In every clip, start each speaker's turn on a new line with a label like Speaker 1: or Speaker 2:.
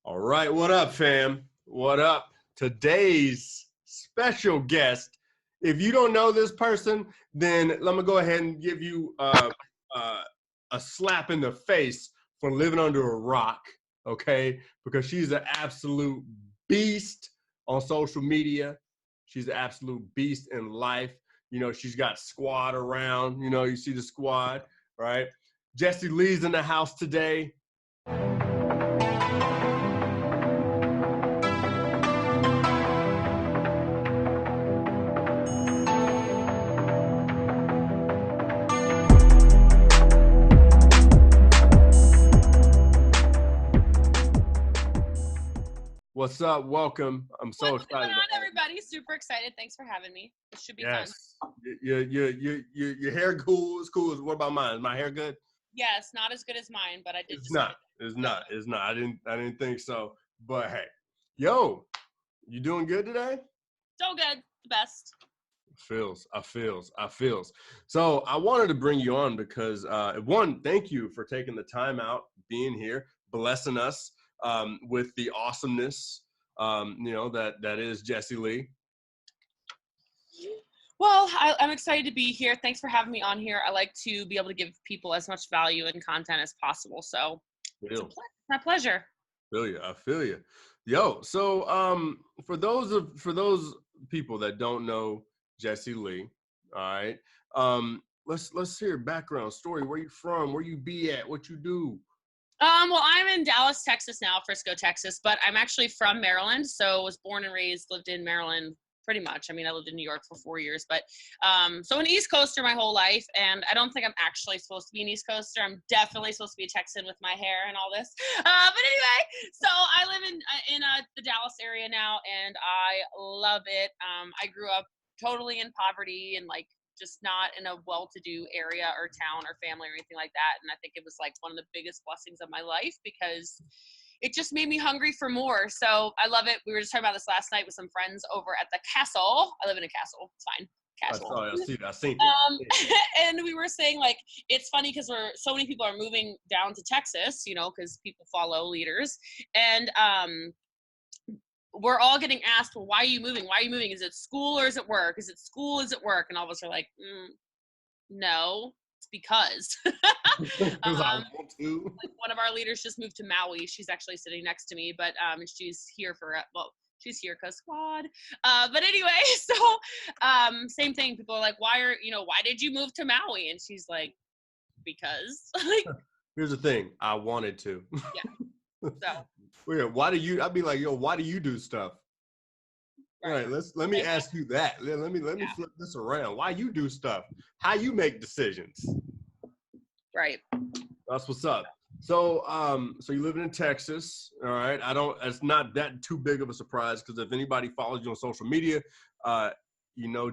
Speaker 1: All right, what up, fam? What up? Today's special guest. If you don't know this person, then let me go ahead and give you a slap in the face for living under a rock, okay? Because she's an absolute beast on social media. She's an absolute beast in life. You know, she's got squad around. You know, you see the squad, right? Jessie Lee's in the house today. What's up? Welcome. I'm so excited.
Speaker 2: What's going on, everybody? Super excited. Thanks for having me. This should be fun.
Speaker 1: Your hair cool. It's cool. What about mine? Is my hair good?
Speaker 2: Yes, not as good as mine, but I did.
Speaker 1: It's not. I didn't think so. But hey, yo, you doing good today?
Speaker 2: So good. The best.
Speaker 1: I feels. So I wanted to bring you on because one, thank you for taking the time out, being here, blessing us with the awesomeness, that is Jessie Lee.
Speaker 2: Well, I'm excited to be here. Thanks for having me on here. I like to be able to give people as much value and content as possible. So it's my pleasure.
Speaker 1: I feel you. Yo, so for those people that don't know Jessie Lee, all right, let's hear your background story. Where you from? Where you be at? What you do?
Speaker 2: Well, I'm in Dallas, Texas now, Frisco, Texas, but I'm actually from Maryland. So was born and raised, lived in Maryland pretty much. I mean, I lived in New York for 4 years, but so an East Coaster my whole life. And I don't think I'm actually supposed to be an East Coaster. I'm definitely supposed to be a Texan with my hair and all this. But anyway, so I live in the Dallas area now, and I love it. I grew up totally in poverty and just not in a well-to-do area or town or family or anything like that. And I think it was like one of the biggest blessings of my life because it just made me hungry for more. So I love it. We were just talking about this last night with some friends over at the castle. I live in a castle. It's fine. Castle.
Speaker 1: I seen it.
Speaker 2: And we were saying it's funny because so many people are moving down to Texas, because people follow leaders. And we're all getting asked, well, why are you moving? Why are you moving? Is it school or is it work? Is it school? Is it work? And all of us are like, no, it's because.
Speaker 1: I want to.
Speaker 2: One of our leaders just moved to Maui. She's actually sitting next to me, but she's here she's here because squad. But anyway, so same thing. People are like, why did you move to Maui? And she's like, because.
Speaker 1: Here's the thing. I wanted to.
Speaker 2: Yeah. So.
Speaker 1: Weird. I'd be like, yo, why do you do stuff? Right. All right, let me ask you that. Let me flip this around. Why you do stuff? How you make decisions?
Speaker 2: Right.
Speaker 1: That's what's up. So so you live in Texas, all right? It's not that too big of a surprise because if anybody follows you on social media,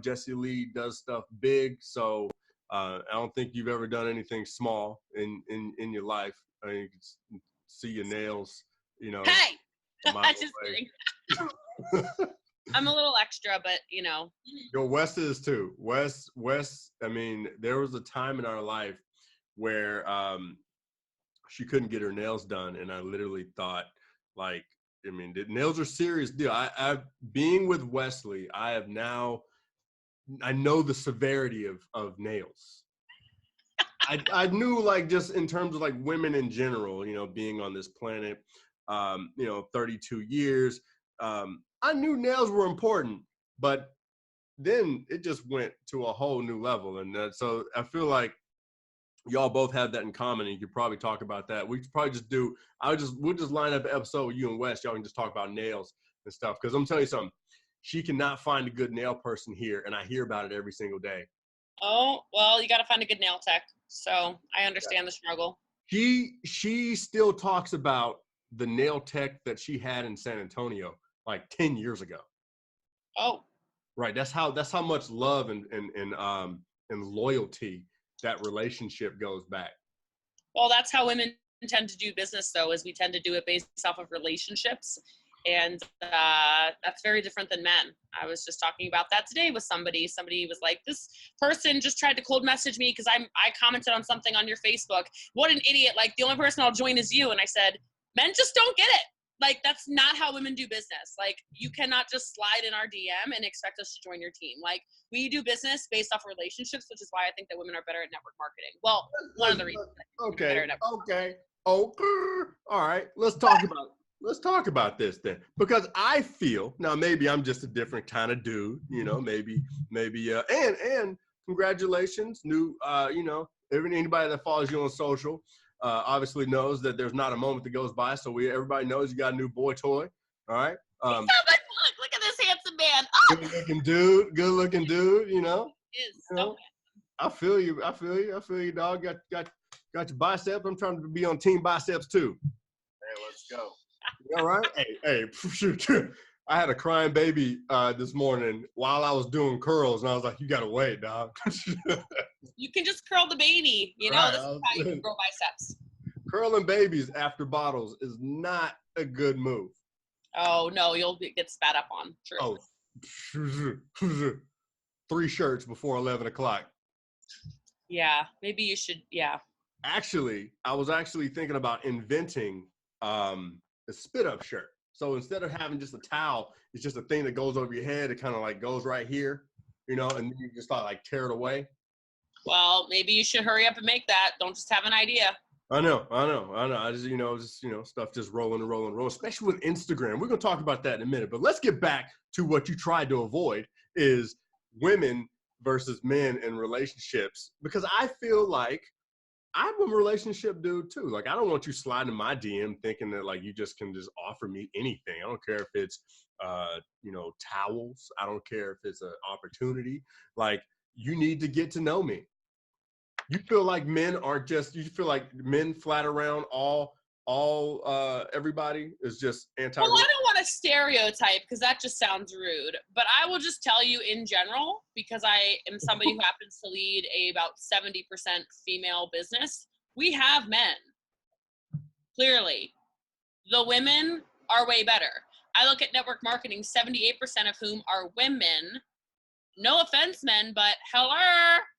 Speaker 1: Jessie Lee does stuff big. So I don't think you've ever done anything small in your life. I mean, you can see your nails.
Speaker 2: Hey, just kidding. I'm a little extra, but
Speaker 1: Yo, Wes is too. Wes. I mean, there was a time in our life where she couldn't get her nails done, and I literally thought, the nails are serious deal. I being with Wesley, I know the severity of nails. I knew just in terms of women in general, being on this planet. 32 years. I knew nails were important, but then it just went to a whole new level. And so I feel like y'all both have that in common, and you could probably talk about that. We could probably we'll just line up an episode with you and Wes. Y'all can just talk about nails and stuff. Because I'm telling you something, she cannot find a good nail person here, and I hear about it every single day.
Speaker 2: Oh, well, you got to find a good nail tech. So I understand the struggle.
Speaker 1: She still talks about the nail tech that she had in San Antonio 10 years ago.
Speaker 2: Oh.
Speaker 1: Right. That's how much love and loyalty that relationship goes back.
Speaker 2: Well, that's how women tend to do business, though, is we tend to do it based off of relationships. And that's very different than men. I was just talking about that today with somebody. Somebody was like, this person just tried to cold message me because I commented on something on your Facebook. What an idiot. The only person I'll join is you. And I said, men just don't get it. Like, that's not how women do business. Like, you cannot just slide in our DM and expect us to join your team. Like, we do business based off relationships, which is why I think that women are better at network marketing. Well, one of the reasons.
Speaker 1: Okay. All right. Let's talk about this then, because I feel now maybe I'm just a different kind of dude. Maybe and congratulations, new. Anybody that follows you on social. Obviously knows that there's not a moment that goes by, so everybody knows you got a new boy toy. All right.
Speaker 2: Look at this handsome man. Oh!
Speaker 1: Good looking dude.
Speaker 2: Is so
Speaker 1: I feel you, dog. Got your biceps. I'm trying to be on team biceps too. Hey, let's go. All right. Hey, shoot. I had a crying baby this morning while I was doing curls, and I was like, "You gotta wait, dog."
Speaker 2: You can just curl the baby. Right, this is how you can grow biceps.
Speaker 1: Curling babies after bottles is not a good move.
Speaker 2: Oh no, you'll get spat up on. True.
Speaker 1: Oh, 3 shirts before 11 o'clock.
Speaker 2: Yeah, maybe you should. Yeah.
Speaker 1: Actually, I was thinking about inventing a spit up shirt. So instead of having just a towel, it's just a thing that goes over your head. It kind of like goes right here, and then you just like tear it away.
Speaker 2: Well, maybe you should hurry up and make that. Don't just have an idea.
Speaker 1: I know. I just, stuff just rolling, especially with Instagram. We're going to talk about that in a minute, but let's get back to what you tried to avoid is women versus men in relationships, because I feel like I'm a relationship dude too. Like, I don't want you sliding in my DM thinking that like you just can just offer me anything. I don't care if it's, towels. I don't care if it's an opportunity. Like, you need to get to know me. You feel like men aren't just, you feel like men flat around everybody is just anti.
Speaker 2: Well, I don't want to stereotype because that just sounds rude, but I will just tell you in general, because I am somebody who happens to lead about 70% female business. We have men. Clearly. The women are way better. I look at network marketing, 78% of whom are women. No offense, men, but hello,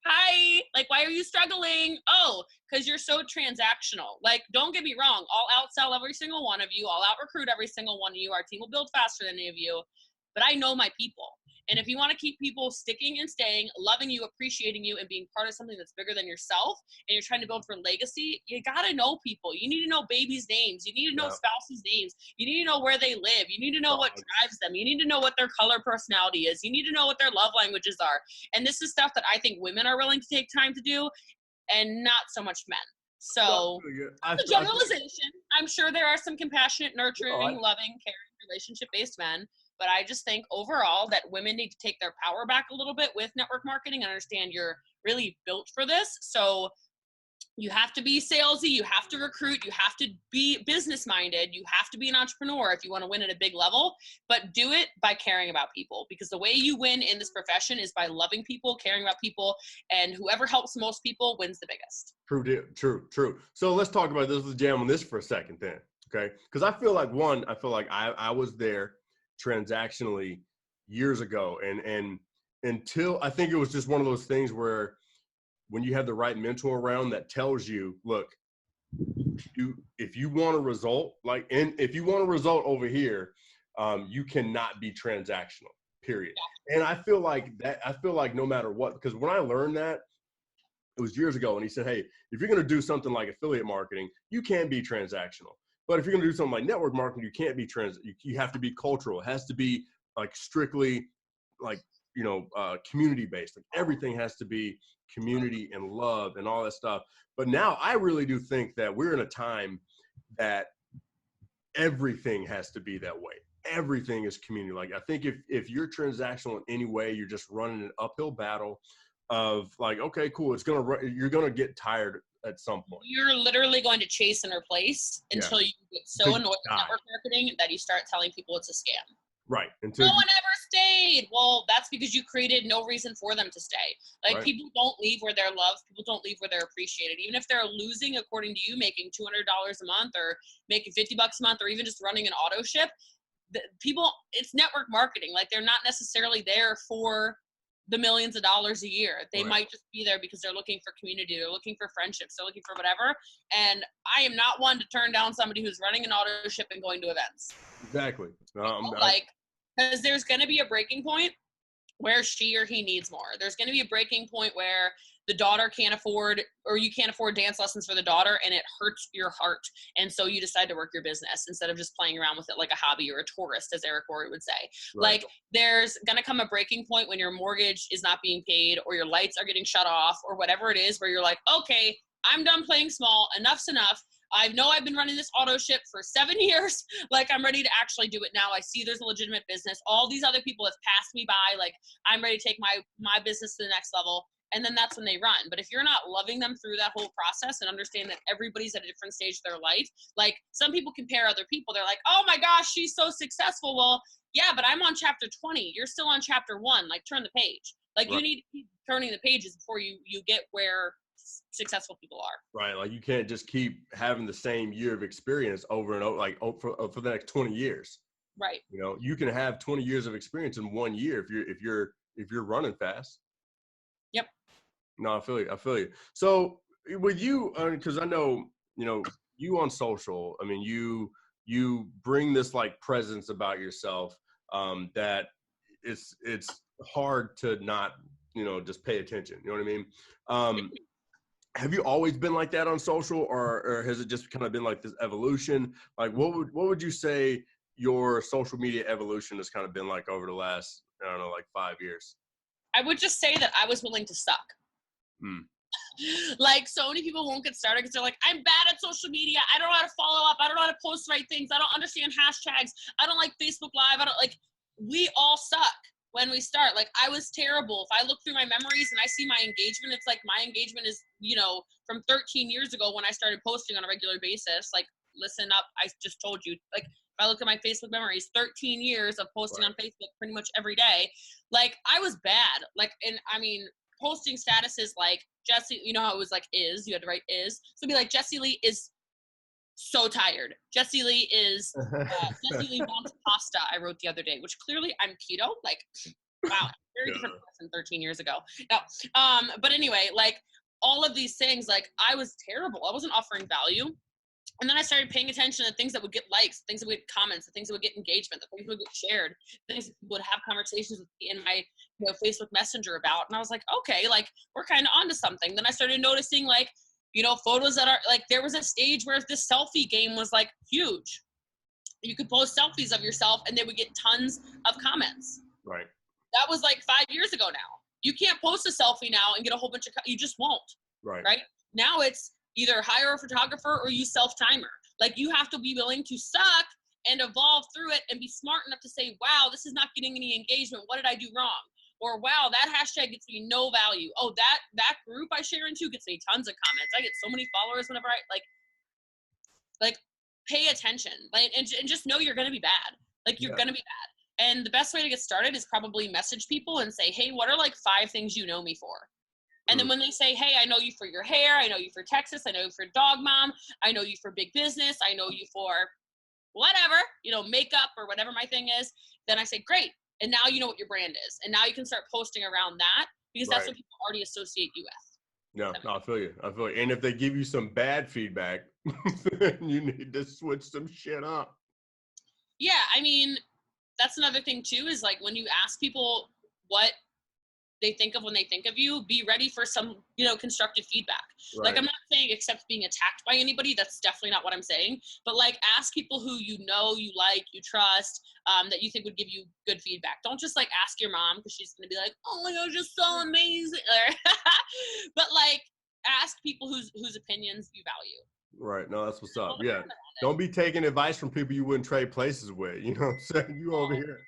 Speaker 2: hi, like, why are you struggling? Oh, because you're so transactional. Like, don't get me wrong, I'll outsell every single one of you. I'll out-recruit every single one of you. Our team will build faster than any of you, but I know my people. And if you want to keep people sticking and staying, loving you, appreciating you, and being part of something that's bigger than yourself, and you're trying to build for legacy, you got to know people. You need to know babies' names. You need to know spouses' names. You need to know where they live. You need to know what drives them. You need to know what their color personality is. You need to know what their love languages are. And this is stuff that I think women are willing to take time to do, and not so much men. So it's a generalization. I'm sure there are some compassionate, nurturing, loving, caring, relationship-based men. But I just think overall that women need to take their power back a little bit with network marketing and understand you're really built for this. So you have to be salesy, you have to recruit, you have to be business minded, you have to be an entrepreneur if you want to win at a big level, but do it by caring about people, because the way you win in this profession is by loving people, caring about people, and whoever helps most people wins the biggest.
Speaker 1: True. So let's talk about this. Let's jam on this for a second then, okay? Because I feel like I was there transactionally years ago, and until I think it was just one of those things where when you have the right mentor around that tells you, look, if you want a result, if you want a result over here, you cannot be transactional, period. And I feel like no matter what, because when I learned that, it was years ago, and he said, hey, if you're going to do something like affiliate marketing, you can be transactional. But if you're going to do something like network marketing, you can't be you have to be cultural. It has to be like strictly like, community based. Like, everything has to be community and love and all that stuff. But now I really do think that we're in a time that everything has to be that way. Everything is community. Like, I think if you're transactional in any way, you're just running an uphill battle of like, okay, cool. You're going to get tired at some point.
Speaker 2: You're literally going to chase and replace until you get so annoyed with network marketing that you start telling people it's a scam.
Speaker 1: Right.
Speaker 2: No one ever stayed. Well, that's because you created no reason for them to stay. Like, people don't leave where they're loved. People don't leave where they're appreciated. Even if they're losing, according to you, making $200 a month or making $50 a month or even just running an auto ship, it's network marketing. Like, they're not necessarily there for the millions of dollars a year. They
Speaker 1: Right.
Speaker 2: might just be there because they're looking for community, they're looking for friendships, they're looking for whatever. And I am not one to turn down somebody who's running an auto ship and going to events.
Speaker 1: Exactly.
Speaker 2: Like, because there's going to be a breaking point where she or he needs more. There's going to be a breaking point where the daughter can't afford, or you can't afford dance lessons for the daughter, and it hurts your heart. And so you decide to work your business instead of just playing around with it like a hobby or a tourist, as Eric Worre would say.
Speaker 1: Right.
Speaker 2: Like, there's going to come a breaking point when your mortgage is not being paid, or your lights are getting shut off, or whatever it is, where you're like, okay, I'm done playing small. Enough's enough. I know I've been running this auto ship for 7 years. Like, I'm ready to actually do it now. I see there's a legitimate business. All these other people have passed me by. Like, I'm ready to take my business to the next level. And then that's when they run. But if you're not loving them through that whole process and understand that everybody's at a different stage of their life, like, some people compare other people. They're like, oh my gosh, she's so successful. Well, yeah, but I'm on chapter 20. You're still on chapter 1. Like, turn the page. Like, right. You need to keep turning the pages before you get where successful people are.
Speaker 1: Right. Like, you can't just keep having the same year of experience over and over, like, for the next 20 years.
Speaker 2: Right.
Speaker 1: You know, you can have 20 years of experience in 1 year if you're running fast.
Speaker 2: Yep.
Speaker 1: No, I feel you. So with you, because I know, you know, you on social, I mean, you bring this like presence about yourself that it's hard to not, you know, just pay attention. You know what I mean? Have you always been like that on social, or has it just kind of been like this evolution? Like, what would you say your social media evolution has kind of been like over the last, I don't know, like 5 years?
Speaker 2: I would just say that I was willing to suck. Like, so many people won't get started because they're like, I'm bad at social media. I don't know how to follow up. I don't know how to post the right things. I don't understand hashtags. I don't like Facebook Live. We all suck when we start. Like, I was terrible. If I look through my memories and I see my engagement, it's like my engagement is, you know, from 13 years ago when I started posting on a regular basis. Like, listen up. I just told you. Like, if I look at my Facebook memories, 13 years of posting on Facebook pretty much every day. Like, I was bad. Like, and I mean, posting statuses like Jessie, you know how it was like you had to write is. So it'd be like, Jessie Lee is so tired. Jessie Lee Jessie Lee wants pasta, I wrote the other day, which clearly I'm keto. Like, wow, very different person 13 years ago. No, but anyway, like, all of these things, like, I was terrible. I wasn't offering value. And then I started paying attention to things that would get likes, things that would get comments, the things that would get engagement, the things that would get shared, things that would have conversations with me in my, you know, Facebook Messenger about. And I was like, okay, like, we're kind of onto something. Then I started noticing, like, you know, photos that are like, there was a stage where this selfie game was like huge. You could post selfies of yourself and they would get tons of comments.
Speaker 1: Right.
Speaker 2: That was like 5 years ago now. You can't post a selfie now and get a whole bunch of, you just won't. Right. Now it's either hire a photographer or use self-timer. Like, you have to be willing to suck and evolve through it and be smart enough to say, wow, this is not getting any engagement. What did I do wrong? Or, wow, that hashtag gets me no value. Oh, that group I share into gets me tons of comments. I get so many followers whenever I like pay attention. Like, and just know you're going to be bad. Like, you're going to be bad. And the best way to get started is probably message people and say, hey, what are like 5 things you know me for? And then when they say, hey, I know you for your hair, I know you for Texas, I know you for dog mom, I know you for big business, I know you for whatever, you know, makeup or whatever my thing is, then I say, great. And now you know what your brand is. And now you can start posting around that because that's what people already associate you with.
Speaker 1: No, I feel you. And if they give you some bad feedback, you need to switch some shit up.
Speaker 2: Yeah, I mean, that's another thing too, is like, when you ask people what they think of when they think of you, be ready for some, you know, constructive feedback. Right. Like, I'm not saying accept being attacked by anybody. That's definitely not what I'm saying. But like, ask people who you know, you like, you trust, that you think would give you good feedback. Don't just like ask your mom because she's going to be like, oh my gosh, you're so amazing. But like, ask people whose opinions you value.
Speaker 1: Right. No, that's what's up. Yeah. Don't be taking advice from people you wouldn't trade places with. You know what I'm saying? You over here.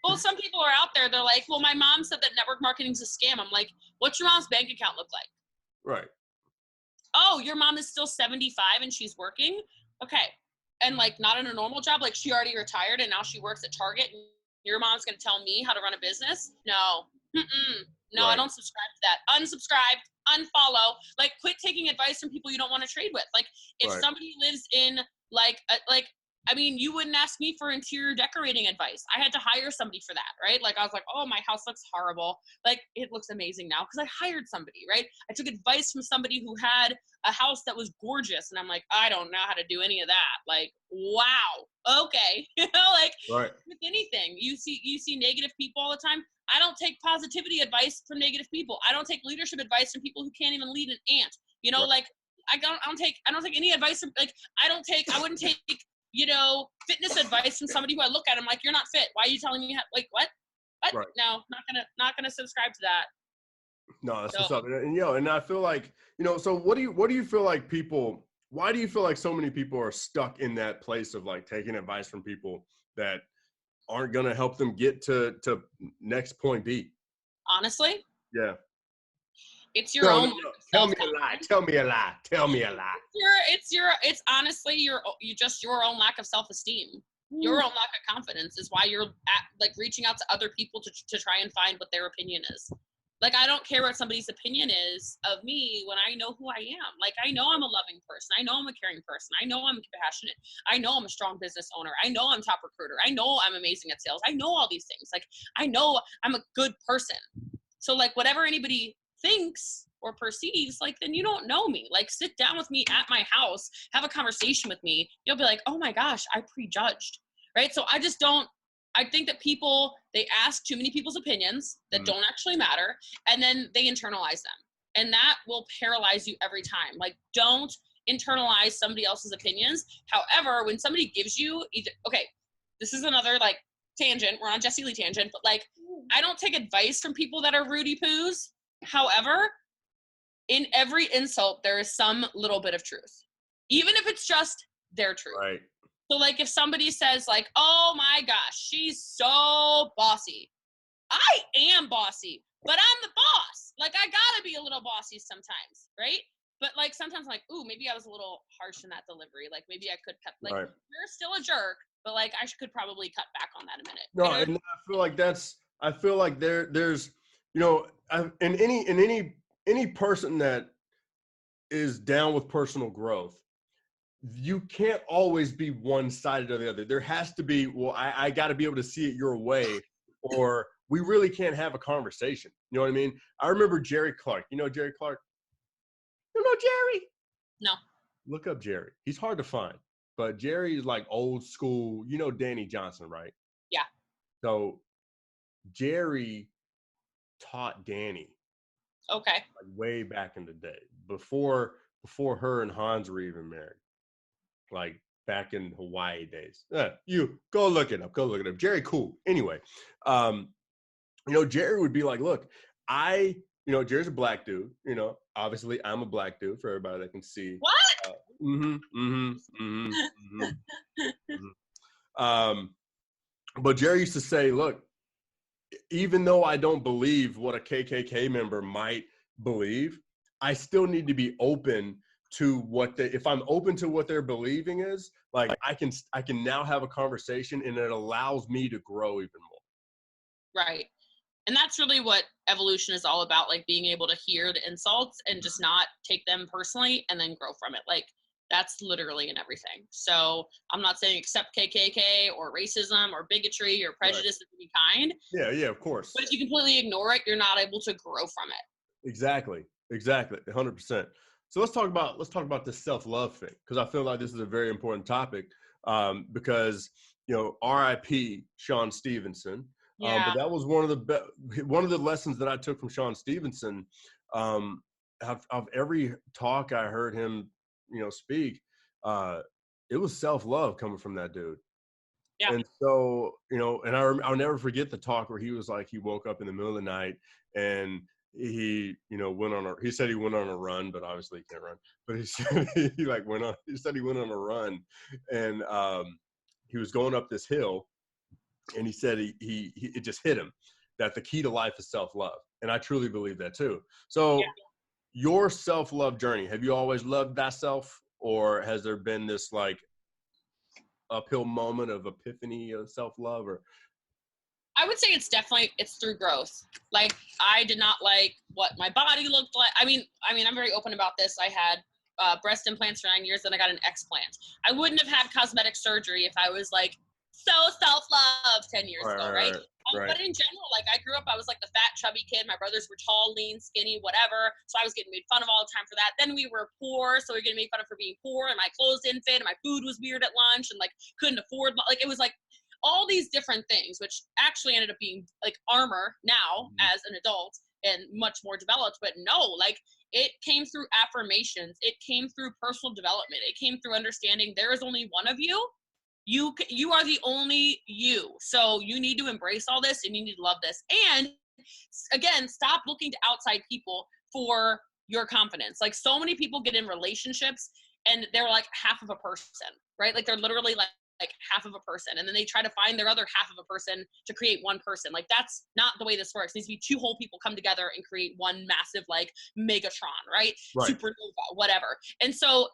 Speaker 2: Well, some people are out there, they're like, well, my mom said that network marketing is a scam. I'm like, what's your mom's bank account look like?
Speaker 1: Right.
Speaker 2: Oh, your mom is still 75 and she's working? Okay. And like, not in a normal job, like she already retired and now she works at Target and your mom's going to tell me how to run a business? No. No, right. I don't subscribe to that. Unsubscribe, unfollow. Like, quit taking advice from people you don't want to trade with. Like, if somebody lives in like I mean, you wouldn't ask me for interior decorating advice. I had to hire somebody for that, right? Like, I was like, oh, my house looks horrible. Like, it looks amazing now because I hired somebody, right? I took advice from somebody who had a house that was gorgeous. And I'm like, I don't know how to do any of that. Like, wow. Okay. You know, like
Speaker 1: Right.
Speaker 2: with anything, you see negative people all the time. I don't take positivity advice from negative people. I don't take leadership advice from people who can't even lead an ant. You know,
Speaker 1: Right.
Speaker 2: like I don't take any advice from, like, I wouldn't take, you know, fitness advice from somebody who I look at. I'm like, you're not fit. Why are you telling me like what?
Speaker 1: Right.
Speaker 2: No, not gonna subscribe to that.
Speaker 1: No, that's
Speaker 2: So,
Speaker 1: what's up. And you know, and I feel like, you know, so what do you feel like people, why do you feel like so many people are stuck in that place of like taking advice from people that aren't going to help them get to next point B?
Speaker 2: honestly,
Speaker 1: Yeah.
Speaker 2: it's your own
Speaker 1: Tell me a lie. Tell me a lie. Tell me a lie.
Speaker 2: It's honestly your own lack of self-esteem. Your own lack of confidence is why you're reaching out to other people to try and find what their opinion is. Like, I don't care what somebody's opinion is of me when I know who I am. Like, I know I'm a loving person. I know I'm a caring person. I know I'm compassionate. I know I'm a strong business owner. I know I'm top recruiter. I know I'm amazing at sales. I know all these things. Like, I know I'm a good person. So, like, whatever anybody thinks or perceives, like, then you don't know me. Like, sit down with me at my house, have a conversation with me. You'll be like, oh my gosh, I prejudged, right? So I think that people, they ask too many people's opinions that don't actually matter, and then they internalize them. And that will paralyze you every time. Like, don't internalize somebody else's opinions. However, when somebody gives you okay, this is another like tangent. We're on Jessie Lee tangent, but like, I don't take advice from people that are Rudy Poos. However, in every insult, there is some little bit of truth, even if it's just their truth.
Speaker 1: Right.
Speaker 2: So, like, if somebody says, like, oh, my gosh, she's so bossy. I am bossy, but I'm the boss. Like, I got to be a little bossy sometimes, right? But, like, sometimes I'm like, ooh, maybe I was a little harsh in that delivery. Like, maybe I could cut, like,
Speaker 1: Right.
Speaker 2: you're still a jerk, but, like, I could probably cut back on that a minute.
Speaker 1: No,
Speaker 2: You know?
Speaker 1: and I feel like there's, you know, in any person that is down with personal growth, you can't always be one sided or the other. There has to be, well, I got to be able to see it your way, or we really can't have a conversation. You know what I mean? I remember Jerry Clark. You know Jerry Clark? You know Jerry?
Speaker 2: No.
Speaker 1: Look up Jerry. He's hard to find, but Jerry is like old school. You know Danny Johnson, right?
Speaker 2: Yeah.
Speaker 1: So Jerry taught Danny.
Speaker 2: Okay.
Speaker 1: Like way back in the day, before her and Hans were even married. Like back in Hawaii days. You go look it up. Jerry cool. Anyway, you know, Jerry would be like, look, you know, Jerry's a black dude. You know, obviously I'm a black dude for everybody that can see.
Speaker 2: What?
Speaker 1: But Jerry used to say, look, even though I don't believe what a KKK member might believe, I still need to be open to if I'm open to what they're believing is, like, I can now have a conversation, and it allows me to grow even more.
Speaker 2: Right. And that's really what evolution is all about, like being able to hear the insults and just not take them personally and then grow from it. Like, that's literally in everything. So I'm not saying accept KKK or racism or bigotry or prejudice of any kind.
Speaker 1: Yeah, of course.
Speaker 2: But if you completely ignore it, you're not able to grow from it.
Speaker 1: Exactly, 100%. So let's talk about this self-love thing, because I feel like this is a very important topic, because, you know, R.I.P. Sean Stevenson.
Speaker 2: Yeah.
Speaker 1: But that was one of the lessons that I took from Sean Stevenson. Of every talk I heard him, you know, speak, it was self-love coming from that dude.
Speaker 2: Yeah.
Speaker 1: And so, you know, and I'll never forget the talk where he was like, he woke up in the middle of the night and he, you know, he said he went on a run, but obviously he can't run, but he said he went on a run, and he was going up this hill, and he said it just hit him that the key to life is self-love. And I truly believe that too. So your self-love journey, have you always loved thyself, or has there been this like uphill moment of epiphany of self-love? Or
Speaker 2: I would say it's through growth. Like, I did not like what my body looked like. I mean, I'm very open about this. I had breast implants for 9 years, then I got an explant. I wouldn't have had cosmetic surgery if I was like so self-love 10 years ago, right?
Speaker 1: Right.
Speaker 2: But in general, like I grew up, I was like the fat, chubby kid. My brothers were tall, lean, skinny, whatever. So I was getting made fun of all the time for that. Then we were poor, so we were getting made fun of for being poor, and my clothes didn't fit, and my food was weird at lunch, and like couldn't afford, like it was like all these different things, which actually ended up being like armor now as an adult and much more developed. But no, like it came through affirmations. It came through personal development. It came through understanding there is only one of you. You are the only you. So you need to embrace all this and you need to love this. And again, stop looking to outside people for your confidence. Like so many people get in relationships and they're like half of a person, right? Like they're literally like half of a person. And then they try to find their other half of a person to create one person. Like that's not the way this works. It needs to be two whole people come together and create one massive like Megatron, right? Supernova, whatever. And so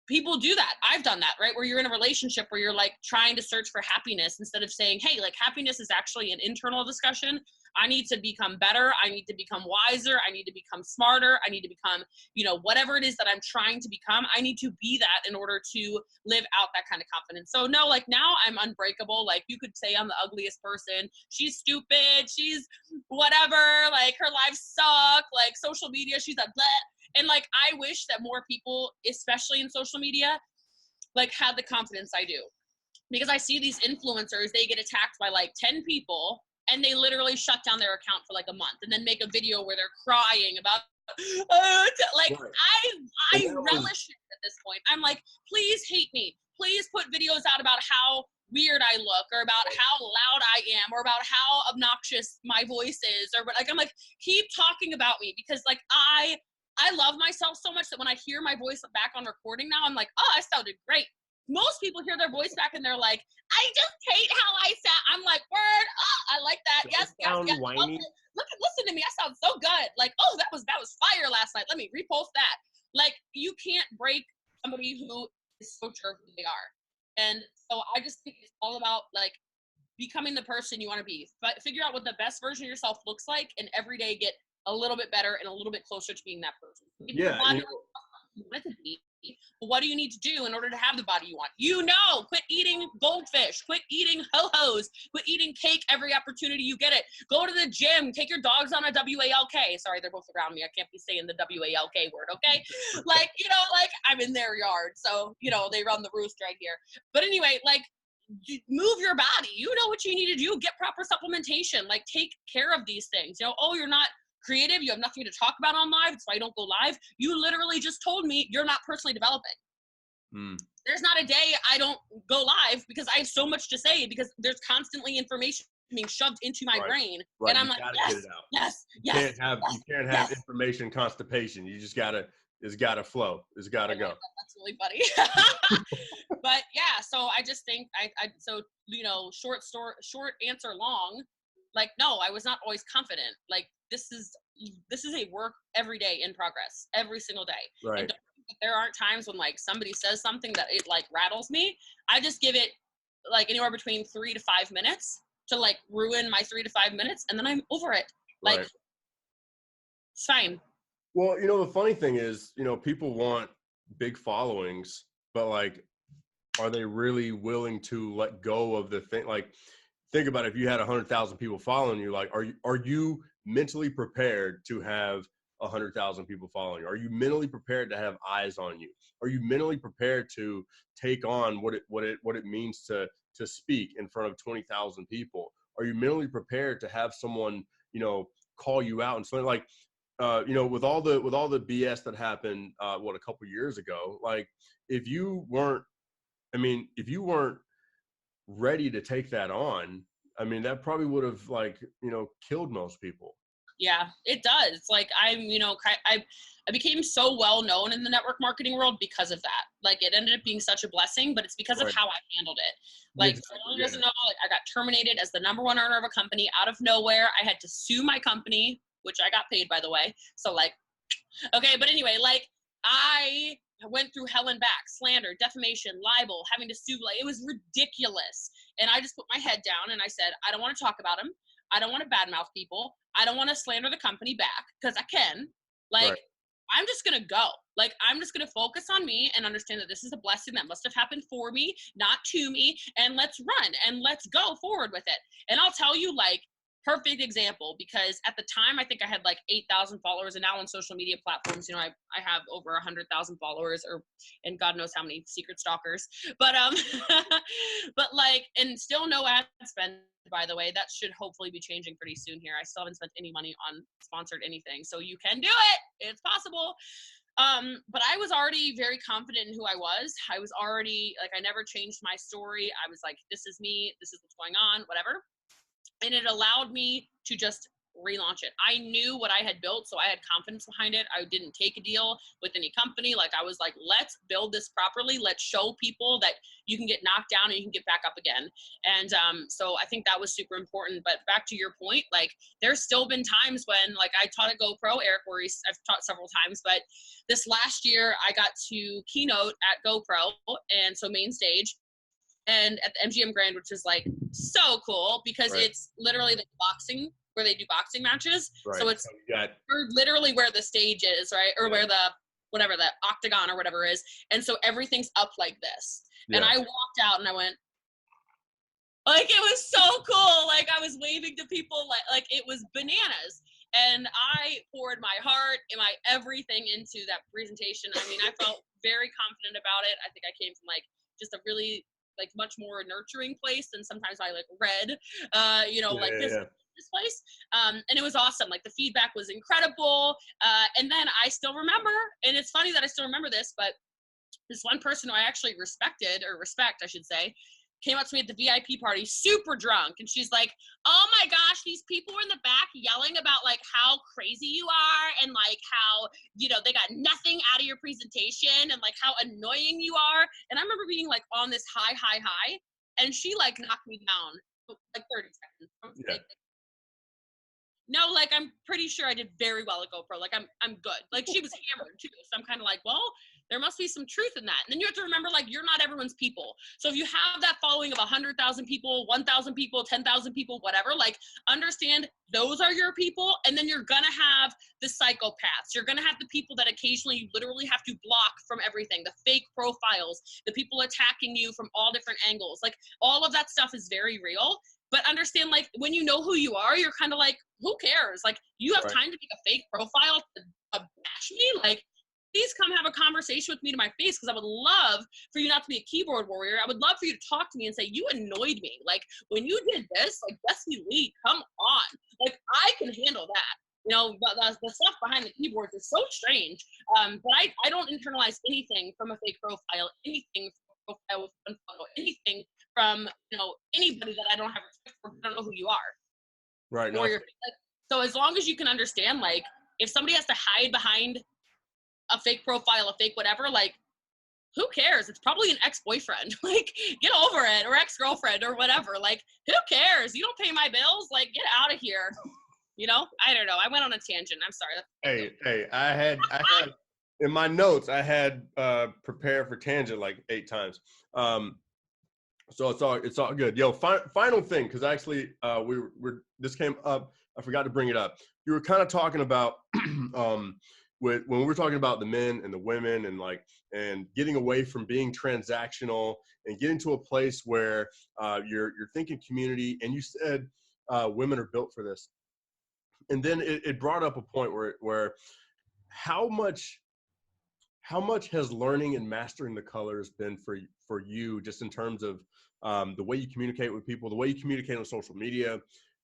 Speaker 2: people do that. I've done that, right? Where you're in a relationship where you're like trying to search for happiness instead of saying, hey, like happiness is actually an internal discussion. I need to become better. I need to become wiser. I need to become smarter. I need to become, you know, whatever it is that I'm trying to become. I need to be that in order to live out that kind of confidence. So no, like now I'm unbreakable. Like you could say I'm the ugliest person. She's stupid. She's whatever. Like her life sucks. Like social media, she's a bleh. And like, I wish that more people, especially in social media, like had the confidence I do. Because I see these influencers, they get attacked by like 10 people and they literally shut down their account for like a month and then make a video where they're crying about, like, I relish it at this point. I'm like, please hate me. Please put videos out about how weird I look or about how loud I am or about how obnoxious my voice is or like, I'm like, keep talking about me because like I love myself so much that when I hear my voice back on recording now, I'm like, oh, I sounded great. Most people hear their voice back and they're like, I just hate how I sound. I'm like, word, oh, I like that. Yes.
Speaker 1: Whiny.
Speaker 2: Listen to me. I sound so good. Like, oh, that was fire last night. Let me repost that. Like, you can't break somebody who is so sure who they are. And so I just think it's all about like becoming the person you want to be. Figure out what the best version of yourself looks like and every day get a little bit better and a little bit closer to being that person.
Speaker 1: Yeah.
Speaker 2: What do you need to do in order to have the body you want? You know, quit eating goldfish, quit eating ho-hos, quit eating cake every opportunity you get it. Go to the gym, take your dogs on a WALK. Sorry, they're both around me. I can't be saying the WALK word, okay? Like, you know, like I'm in their yard. So, you know, they run the roost right here. But anyway, like, move your body. You know what you need to do. Get proper supplementation. Like, take care of these things. You know, oh, you're not creative, you have nothing to talk about on live, that's why I don't go live. You literally just told me you're not personally developing. There's not a day I don't go live because I have so much to say because there's constantly information being shoved into my brain. And I'm like, yes. You
Speaker 1: can't have information constipation. You just it's gotta flow. It's gotta go.
Speaker 2: That's really funny. But yeah, so I just think so, you know, short answer long, like, no, I was not always confident. Like, this is a work every day in progress, every single day.
Speaker 1: Right.
Speaker 2: And there aren't times when like somebody says something that it like rattles me. I just give it like anywhere between 3 to 5 minutes to like ruin my 3 to 5 minutes, and then I'm over it. Like, it's fine.
Speaker 1: Well, you know, the funny thing is, you know, people want big followings, but like, are they really willing to let go of the thing? Like, think about it, if you had 100,000 people following you, like, are you mentally prepared to have 100,000 people following you? Are you mentally prepared to have eyes on you? Are you mentally prepared to take on what it means to speak in front of 20,000 people? Are you mentally prepared to have someone, you know, call you out and something like, you know, with all the BS that happened, a couple years ago, like if you weren't ready to take that on, I mean, that probably would have like, you know, killed most people.
Speaker 2: Yeah, it does. Like I became so well known in the network marketing world because of that. Like it ended up being such a blessing, but it's because of how I handled it. Like someone doesn't know, like I got terminated as the #1 earner of a company out of nowhere. I had to sue my company, which I got paid, by the way. So like, okay, but anyway, like I went through hell and back, slander, defamation, libel, having to sue. Like it was ridiculous. And I just put my head down and I said, I don't want to talk about them. I don't want to badmouth people. I don't want to slander the company back because I can. Like, I'm just going to go. Like, I'm just going to focus on me and understand that this is a blessing that must have happened for me, not to me. And let's run and let's go forward with it. And I'll tell you, like, perfect example, because at the time I think I had like 8,000 followers, and now on social media platforms, you know, I have over 100,000 followers, or and God knows how many secret stalkers, but but like, and still no ad spend, by the way. That should hopefully be changing pretty soon here. I still haven't spent any money on sponsored anything, so you can do it, it's possible. But I was already very confident in who I was. I was already like, I never changed my story. I was like, this is me, this is what's going on, whatever. And it allowed me to just relaunch it. I knew what I had built, so I had confidence behind it. I didn't take a deal with any company. Like, I was like, let's build this properly. Let's show people that you can get knocked down and you can get back up again. And so I think that was super important. But back to your point, like, there's still been times when, like, I taught at GoPro, Eric worries, I've taught several times, but this last year I got to keynote at GoPro, and so main stage, and at the MGM Grand, which is like so cool because it's literally the boxing, where they do boxing matches. So it's literally where the stage is, right? Or where the, whatever, the octagon or whatever is. And so everything's up like this. And I walked out and I went, like, it was so cool. Like, I was waving to people, like it was bananas. And I poured my heart and my everything into that presentation. I mean, I felt very confident about it. I think I came from like just a really like much more nurturing place than sometimes I like read, this place. And it was awesome. Like, the feedback was incredible. And then I still remember, and it's funny that I still remember this, but this one person who I actually respect, I should say, came up to me at the VIP party, super drunk. And she's like, oh my gosh, these people were in the back yelling about like how crazy you are and like how, you know, they got nothing out of your presentation and like how annoying you are. And I remember being like on this high. And she like knocked me down like 30 seconds. Like, no, like, I'm pretty sure I did very well at GoPro. Like, I'm good. Like, she was hammered too. So I'm kind of like, well, there must be some truth in that. And then you have to remember, like, you're not everyone's people. So if you have that following of 100,000 people, 1,000 people, 10,000 people, whatever, like, understand those are your people. And then you're going to have the psychopaths. You're going to have the people that occasionally you literally have to block from everything, the fake profiles, the people attacking you from all different angles. Like, all of that stuff is very real. But understand, like, when you know who you are, you're kind of like, who cares? Like, you have time to make a fake profile to bash me? Like, please come have a conversation with me to my face, because I would love for you not to be a keyboard warrior. I would love for you to talk to me and say, you annoyed me. Like, when you did this, like, Jessie Lee, come on. Like, I can handle that. You know, but the stuff behind the keyboards is so strange. But I don't internalize anything from a fake profile, anything from a profile with one photo, anything from, you know, anybody that I don't have respect for, I don't know who you are.
Speaker 1: Right.
Speaker 2: No. So as long as you can understand, like, if somebody has to hide behind a fake profile, a fake whatever, like, who cares? It's probably an ex-boyfriend. Like, get over it, or ex-girlfriend or whatever. Like, who cares? You don't pay my bills. Like, get out of here. You know? I don't know. I went on a tangent. I'm sorry.
Speaker 1: Hey, I had in my notes, I had prepared for tangent like 8 times. So it's all good. Yo, final thing, because actually this came up. I forgot to bring it up. You were kind of talking about when we were talking about the men and the women and getting away from being transactional and getting to a place where you're thinking community. And you said women are built for this. And then it brought up a point where how much has learning and mastering the colors been for you, just in terms of the way you communicate with people, the way you communicate on social media?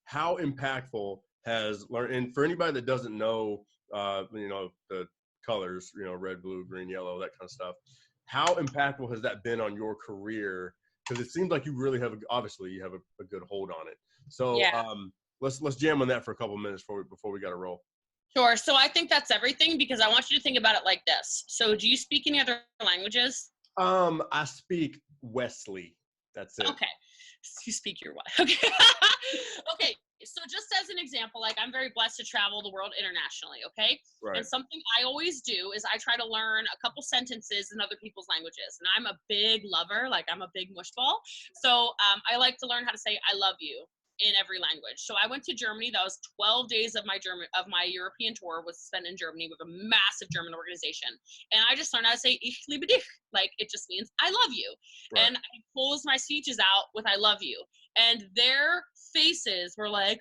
Speaker 1: How impactful has and for anybody that doesn't know, the colors, red, blue, green, yellow, that kind of stuff, how impactful has that been on your career? Because it seems like you really have, obviously you have a good hold on it. So let's jam on that for a couple of minutes before we got to roll.
Speaker 2: Sure. So I think that's everything, because I want you to think about it like this. So do you speak any other languages?
Speaker 1: I speak Wesley. That's it.
Speaker 2: Okay. You speak your what? Okay. Okay. So just as an example, like, I'm very blessed to travel the world internationally. Okay.
Speaker 1: Right.
Speaker 2: And something I always do is I try to learn a couple sentences in other people's languages. And I'm a big lover. Like, I'm a big mushball. So I like to learn how to say, I love you. in every language. So I went to Germany. That was 12 days of my European tour was spent in Germany with a massive German organization. And I just learned how to say ich liebe dich. Like, it just means I love you. Right. And I closed my speeches out with I love you. And their faces were like,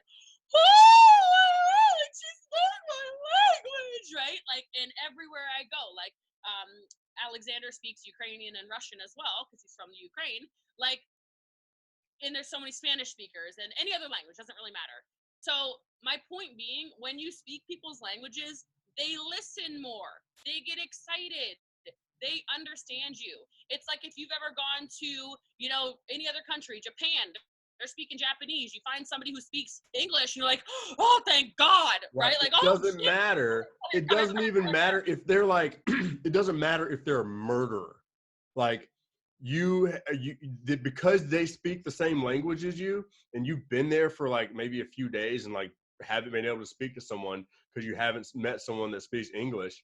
Speaker 2: oh, she's learning my language, right? Like, and everywhere I go, like, Alexander speaks Ukrainian and Russian as well because he's from the Ukraine. Like, and there's so many Spanish speakers and any other language, doesn't really matter. So my point being, when you speak people's languages, they listen more. They get excited. They understand you. It's like if you've ever gone to, you know, any other country, Japan, they're speaking Japanese. You find somebody who speaks English, and you're like, oh, thank God, right? Like,
Speaker 1: it doesn't matter. It doesn't even matter if they're like, it doesn't matter if they're a murderer. Like, because they speak the same language as you, and you've been there for like maybe a few days and like haven't been able to speak to someone because you haven't met someone that speaks English,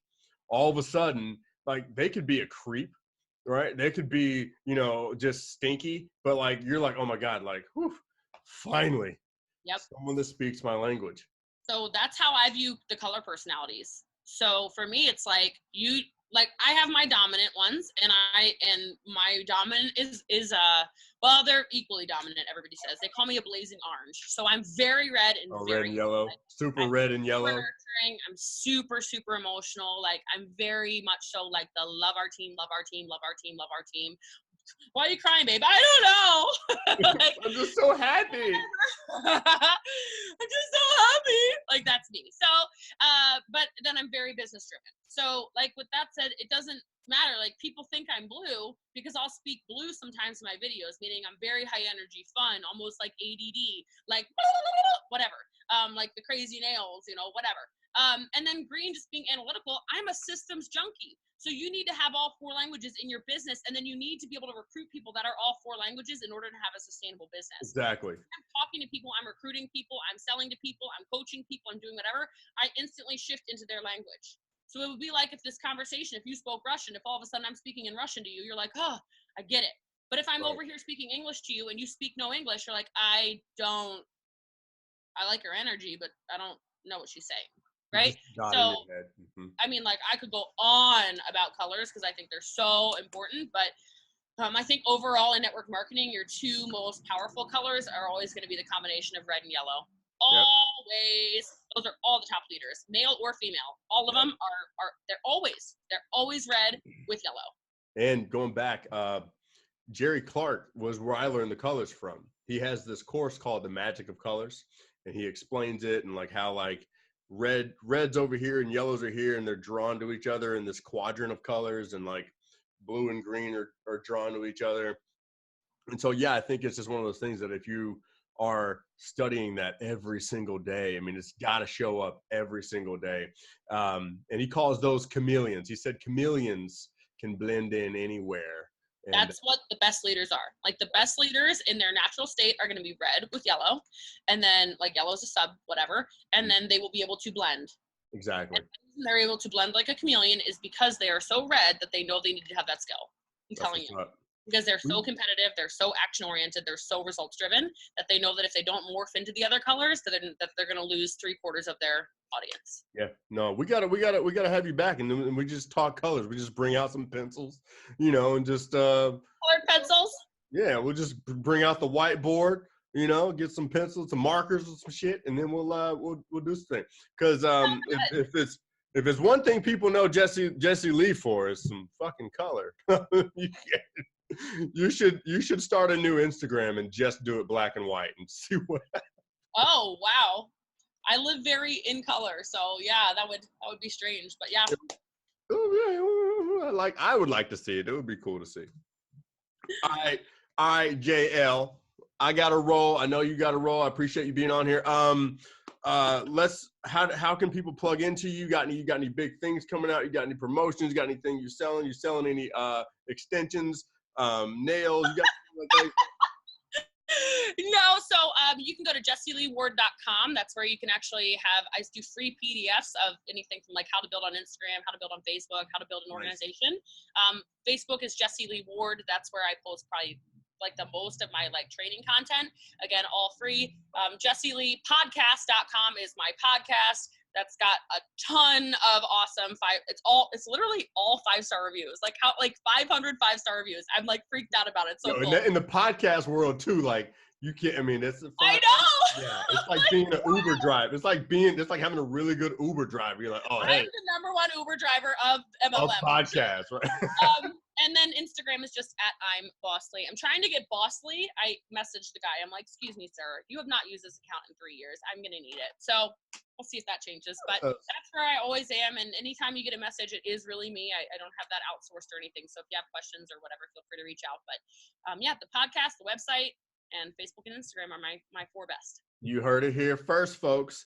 Speaker 1: all of a sudden, like, they could be a creep, right? They could be, you know, just stinky, but like, you're like, oh my God, like, whew, finally, someone that speaks my language.
Speaker 2: So that's how I view the color personalities. So for me, it's like I have my dominant ones, and my dominant is well, they're equally dominant. Everybody says they call me a blazing orange. So I'm very red and
Speaker 1: red and yellow, super red and yellow.
Speaker 2: Nurturing. I'm super, super emotional. Like, I'm very much so like the love our team, love our team, love our team, love our team. Why are you crying, babe? I don't know. Like,
Speaker 1: I'm just so happy.
Speaker 2: I'm just so happy. Like, that's me. So, but then I'm very business driven. So, like, with that said, it doesn't matter. Like, people think I'm blue because I'll speak blue sometimes in my videos, meaning I'm very high energy, fun, almost like ADD, like whatever. Like the crazy nails, you know, whatever. And then green, just being analytical. I'm a systems junkie. So you need to have all 4 languages in your business, and then you need to be able to recruit people that are all 4 languages in order to have a sustainable business.
Speaker 1: Exactly.
Speaker 2: I'm talking to people, I'm recruiting people, I'm selling to people, I'm coaching people, I'm doing whatever. I instantly shift into their language. So it would be like if this conversation, if you spoke Russian, if all of a sudden I'm speaking in Russian to you, you're like, oh, I get it. But if I'm over here speaking English to you and you speak no English, you're like, I like your energy, but I don't know what she's saying. Right? So, I mean, like, I could go on about colors because I think they're so important, but I think overall in network marketing, your 2 most powerful colors are always going to be the combination of red and yellow. Always. Those are all the top leaders, male or female. All of them are they're always red with yellow. And
Speaker 1: going back, Jerry Clark was where I learned the colors from. He has this course called The Magic of Colors, and he explains it and like how like red's over here and yellows are here, and they're drawn to each other in this quadrant of colors, and like blue and green are drawn to each other. And so, yeah, I think it's just one of those things that if you are studying that every single day, I mean, it's got to show up every single day. And he calls those chameleons. He said chameleons can blend in anywhere. And that's what the best leaders are. Like, the best leaders in their natural state are going to be red with yellow, and then like yellow is a sub, whatever, and then they will be able to blend. Exactly. And the reason they're able to blend like a chameleon is because they are so red that they know they need to have that skill. I'm telling you. Because they're so competitive, they're so action-oriented, they're so results-driven that they know that if they don't morph into the other colors, that they're going to lose 3/4 of their audience. Yeah, no, we gotta have you back, and then we just talk colors. We just bring out some pencils, you know, and just colored pencils. Yeah, we'll just bring out the whiteboard, you know, get some pencils, some markers, and some shit, and then we'll do something. Because if it's one thing people know Jessie Lee for is some fucking color. You should start a new Instagram and just do it black and white and see what happens. Oh, wow. I live very in color, so yeah, that would be strange, but yeah. I would like to see it. It would be cool to see. All right, JL. I got to roll. I know you got to roll. I appreciate you being on here. How can people plug into you? You got any big things coming out? You got any promotions? You got anything you're selling? You selling any extensions, nails? You got like that? No, so you can go to jessieleeward.com. That's where you can actually I do free PDFs of anything from like how to build on Instagram, how to build on Facebook, how to build an organization. Facebook is Jessie Lee Ward. That's where I post probably
Speaker 2: like the most of my like training content. Again, all free. JessieLeePodcast.com is my podcast. That's got a ton of awesome it's literally all 5-star reviews. Like 500 5-star reviews. I'm like freaked out about it. So cool.
Speaker 1: In the podcast world too, like you can't, I mean, it's
Speaker 2: I know.
Speaker 1: Yeah. It's like being an Uber driver. It's like having a really good Uber driver. You're like, oh, hey.
Speaker 2: I'm the #1 Uber driver of MLM.
Speaker 1: Of podcast, right?
Speaker 2: And then Instagram is just @I'mBossly. I'm trying to get Bossly. I messaged the guy. I'm like, excuse me, sir, you have not used this account in 3 years. I'm going to need it. So we'll see if that changes. But that's where I always am. And anytime you get a message, it is really me. I don't have that outsourced or anything. So if you have questions or whatever, feel free to reach out. But yeah, the podcast, the website, and Facebook and Instagram are my 4 best.
Speaker 1: You heard it here first, folks.